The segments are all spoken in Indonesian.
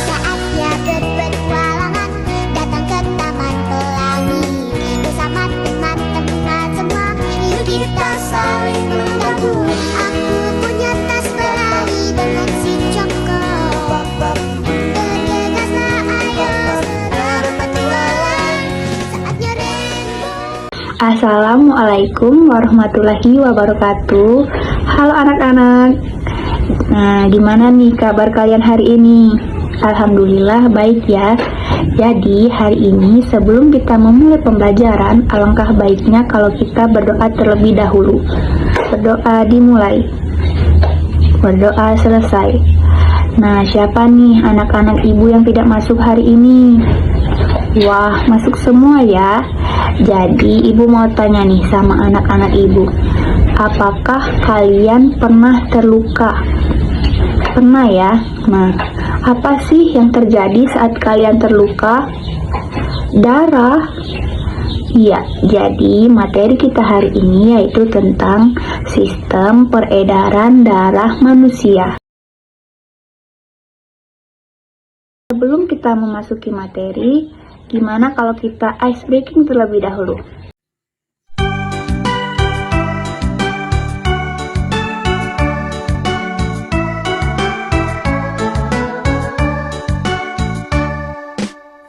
Saatnya berpetualangan, datang ke Taman Pelangi. Bersama teman-teman semua, yuk kita saling membantu. Aku punya tas berlari dengan si Joko. Bergegaslah ayo berpetualang, saatnya rainbow. Assalamualaikum warahmatullahi wabarakatuh. Halo anak-anak. Nah, gimana nih kabar kalian hari ini? Alhamdulillah baik ya. Jadi hari ini sebelum kita memulai pembelajaran, alangkah baiknya kalau kita berdoa terlebih dahulu. Berdoa dimulai, berdoa selesai. Nah, siapa nih anak-anak ibu yang tidak masuk hari ini? Wah, masuk semua ya. Jadi ibu mau tanya nih sama anak-anak ibu, apakah kalian pernah terluka? Pernah ya? Nah, apa sih yang terjadi saat kalian terluka? Darah. Iya, jadi materi kita hari ini yaitu tentang sistem peredaran darah manusia. Sebelum kita memasuki materi, gimana kalau kita ice breaking terlebih dahulu?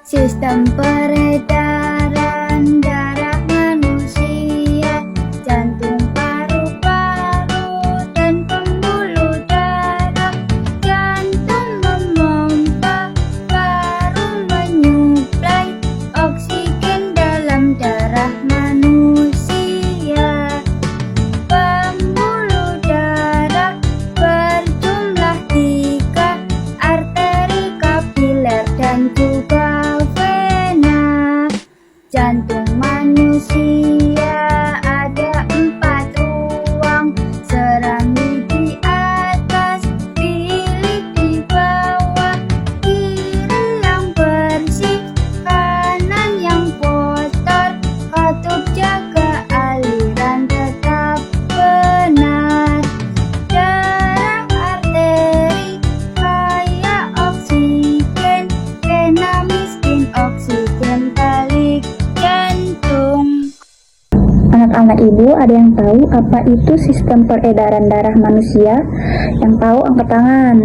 Sistem peredaran darah manusia, jantung, paru-paru, dan pembuluh darah. Jantung memompa, paru menyuplai oksigen dalam darah manusia. Pembuluh darah berjumlah 3, arteri, kapiler, dan juga jantung manusia ada 4 ruang, serambi di atas, bilik di bawah, kiri yang bersih, kanan yang kotor, katup jaga aliran tetap benar. Darah arteri kaya oksigen, vena miskin oksigen balik jantung. Anak-anak ibu, ada yang tahu apa itu sistem peredaran darah manusia? Yang tahu angkat tangan.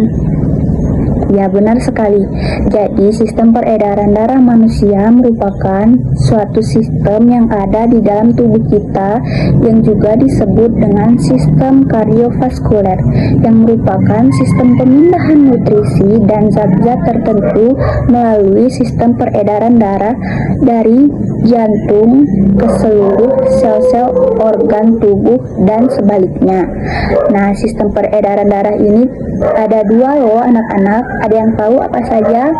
Ya, benar sekali. Jadi, sistem peredaran darah manusia merupakan suatu sistem yang ada di dalam tubuh kita yang juga disebut dengan sistem kardiovaskuler, yang merupakan sistem pemindahan nutrisi dan zat-zat tertentu melalui sistem peredaran darah dari jantung ke seluruh sel-sel organ tubuh dan sebaliknya. Nah, sistem peredaran darah ini ada 2 loh anak-anak. Ada yang tahu apa saja?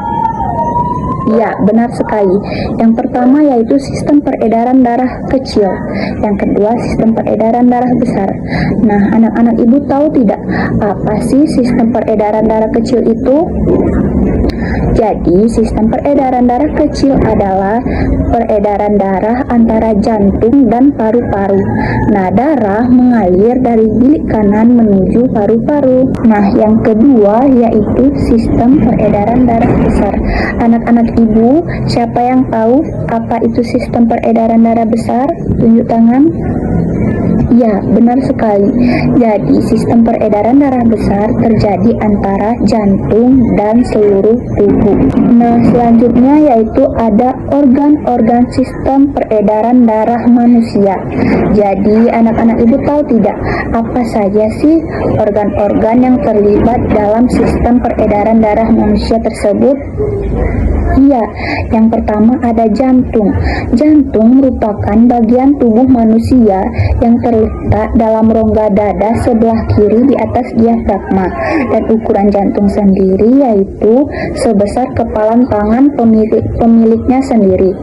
Ya, benar sekali. Yang pertama yaitu sistem peredaran darah kecil. Yang kedua sistem peredaran darah besar. Nah, anak-anak ibu tahu tidak apa sih sistem peredaran darah kecil itu? Jadi, sistem peredaran darah kecil adalah peredaran darah antara jantung dan paru-paru. Nah, darah mengalir dari bilik kanan menuju paru-paru. Nah, yang kedua yaitu sistem peredaran darah besar. Anak-anak ibu, siapa yang tahu apa itu sistem peredaran darah besar? Tunjuk tangan. Ya, benar sekali. Jadi, sistem peredaran darah besar terjadi antara jantung dan seluruh tubuh. Nah, selanjutnya yaitu ada organ-organ sistem peredaran darah manusia. Jadi, anak-anak ibu tahu tidak apa saja sih organ-organ yang terlibat dalam sistem peredaran darah manusia tersebut? Iya, yang pertama ada jantung. Jantung merupakan bagian tubuh manusia yang terletak dalam rongga dada sebelah kiri di atas diafragma, dan ukuran jantung sendiri yaitu sebesar kepalan tangan pemiliknya sendiri.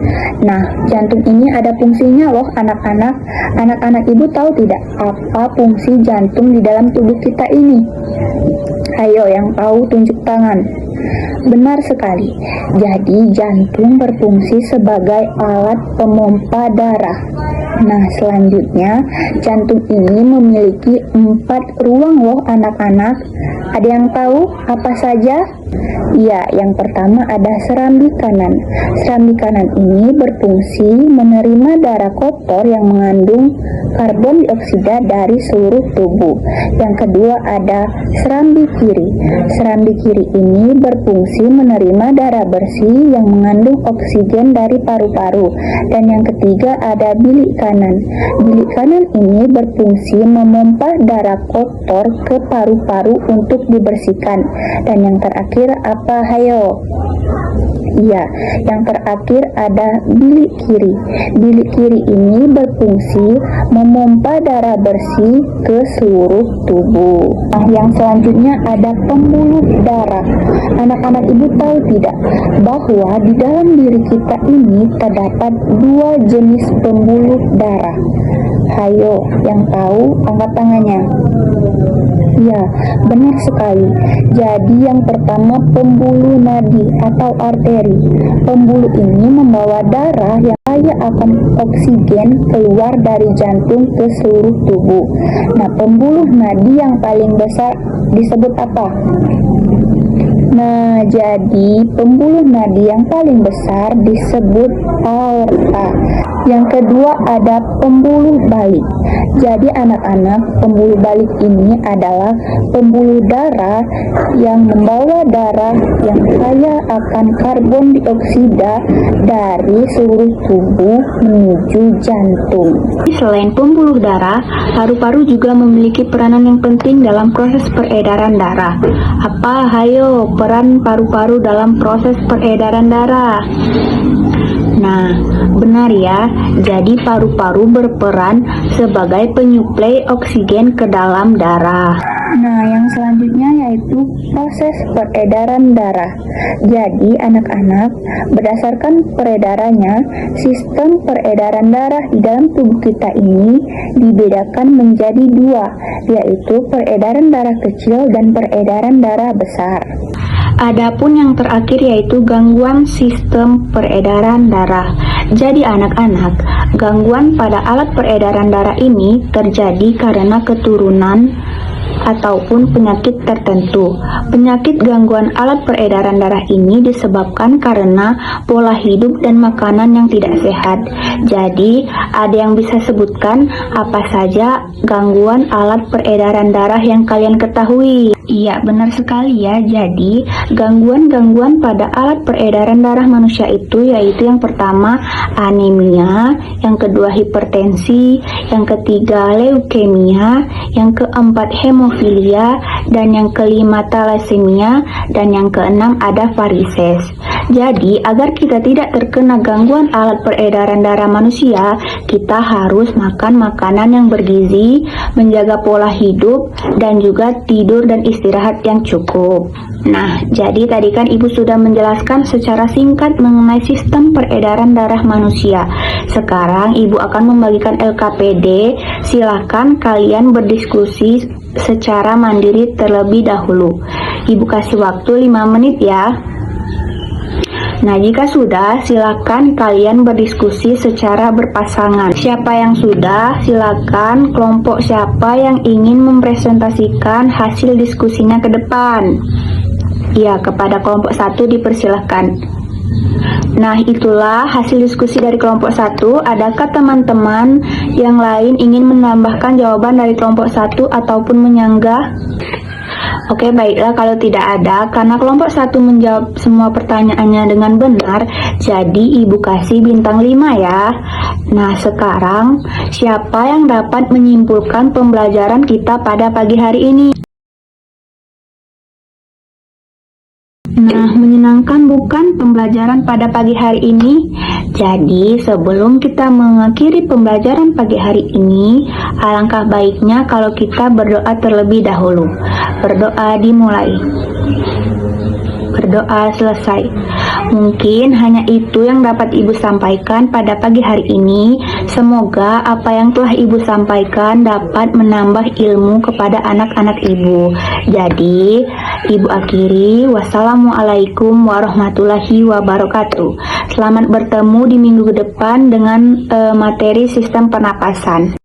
Nah, jantung ini ada fungsinya loh anak-anak. Anak-anak ibu tahu tidak apa fungsi jantung di dalam tubuh kita ini? Ayo, yang tahu tunjuk tangan. Benar sekali. Jadi jantung berfungsi sebagai alat pemompa darah. Nah, selanjutnya jantung ini memiliki 4 ruang loh anak-anak. Ada yang tahu apa saja? Ya, yang pertama ada serambi kanan. Serambi kanan ini berfungsi menerima darah kotor yang mengandung karbon dioksida dari seluruh tubuh. Yang kedua ada serambi kiri. Serambi kiri ini berfungsi menerima darah bersih yang mengandung oksigen dari paru-paru. Dan yang ketiga ada bilik kanan. Bilik kanan ini berfungsi memompa darah kotor ke paru-paru untuk dibersihkan. Dan yang terakhir apa, hayo? Iya, yang terakhir ada bilik kiri. Bilik kiri ini berfungsi memompa darah bersih ke seluruh tubuh. Nah, yang selanjutnya ada pembuluh darah. Anak-anak ibu tahu tidak bahwa di dalam diri kita ini terdapat 2 jenis pembuluh darah? Hayo, yang tahu angkat tangannya. Ya, benar sekali. Jadi yang pertama pembuluh nadi atau arteri. Pembuluh ini membawa darah yang kaya akan oksigen keluar dari jantung ke seluruh tubuh. Nah, pembuluh nadi yang paling besar disebut apa? Nah, jadi pembuluh nadi yang paling besar disebut aorta. Yang kedua ada pembuluh balik. Jadi anak-anak, pembuluh balik ini adalah pembuluh darah yang membawa darah yang kaya akan karbon dioksida dari seluruh tubuh menuju jantung. Selain pembuluh darah, paru-paru juga memiliki peranan yang penting dalam proses peredaran darah. Apa, hayo, peran paru-paru dalam proses peredaran darah? Nah, benar ya. Jadi paru-paru berperan sebagai penyuplai oksigen ke dalam darah. Nah, yang selanjutnya yaitu proses peredaran darah. Jadi anak-anak, berdasarkan peredarannya, sistem peredaran darah di dalam tubuh kita ini dibedakan menjadi 2, yaitu peredaran darah kecil dan peredaran darah besar. Adapun yang terakhir yaitu gangguan sistem peredaran darah. Jadi anak-anak, gangguan pada alat peredaran darah ini terjadi karena keturunan ataupun penyakit tertentu. Penyakit gangguan alat peredaran darah ini disebabkan karena pola hidup dan makanan yang tidak sehat. Jadi, ada yang bisa sebutkan apa saja gangguan alat peredaran darah yang kalian ketahui? Iya, benar sekali ya. Jadi, gangguan-gangguan pada alat peredaran darah manusia itu yaitu yang pertama anemia, yang kedua hipertensi, yang ketiga leukemia, yang keempat hemofilia, dan yang kelima thalassemia, dan yang keenam ada varises. Jadi, agar kita tidak terkena gangguan alat peredaran darah manusia, kita harus makan makanan yang bergizi, menjaga pola hidup, dan juga tidur dan istirahat yang cukup. Nah, jadi tadi kan Ibu sudah menjelaskan secara singkat mengenai sistem peredaran darah manusia. Sekarang Ibu akan membagikan LKPD. Silakan kalian berdiskusi secara mandiri terlebih dahulu. Ibu kasih waktu 5 menit ya. Nah, jika sudah, silakan kalian berdiskusi secara berpasangan. Siapa yang sudah, silakan kelompok siapa yang ingin mempresentasikan hasil diskusinya ke depan. Ya, kepada kelompok 1 dipersilahkan. Nah, itulah hasil diskusi dari kelompok 1. Adakah teman-teman yang lain ingin menambahkan jawaban dari kelompok 1 ataupun menyanggah? Oke, baiklah kalau tidak ada, karena kelompok 1 menjawab semua pertanyaannya dengan benar, jadi Ibu kasih bintang 5 ya. Nah, sekarang siapa yang dapat menyimpulkan pembelajaran kita pada pagi hari ini? Nah, menyenangkan bukan pembelajaran pada pagi hari ini? Jadi, sebelum kita mengakhiri pembelajaran pagi hari ini, alangkah baiknya kalau kita berdoa terlebih dahulu. Berdoa dimulai. Berdoa selesai. Mungkin hanya itu yang dapat Ibu sampaikan pada pagi hari ini. Semoga apa yang telah Ibu sampaikan dapat menambah ilmu kepada anak-anak Ibu. Jadi, Ibu akhiri, wassalamualaikum warahmatullahi wabarakatuh. Selamat bertemu di minggu depan dengan materi sistem pernapasan.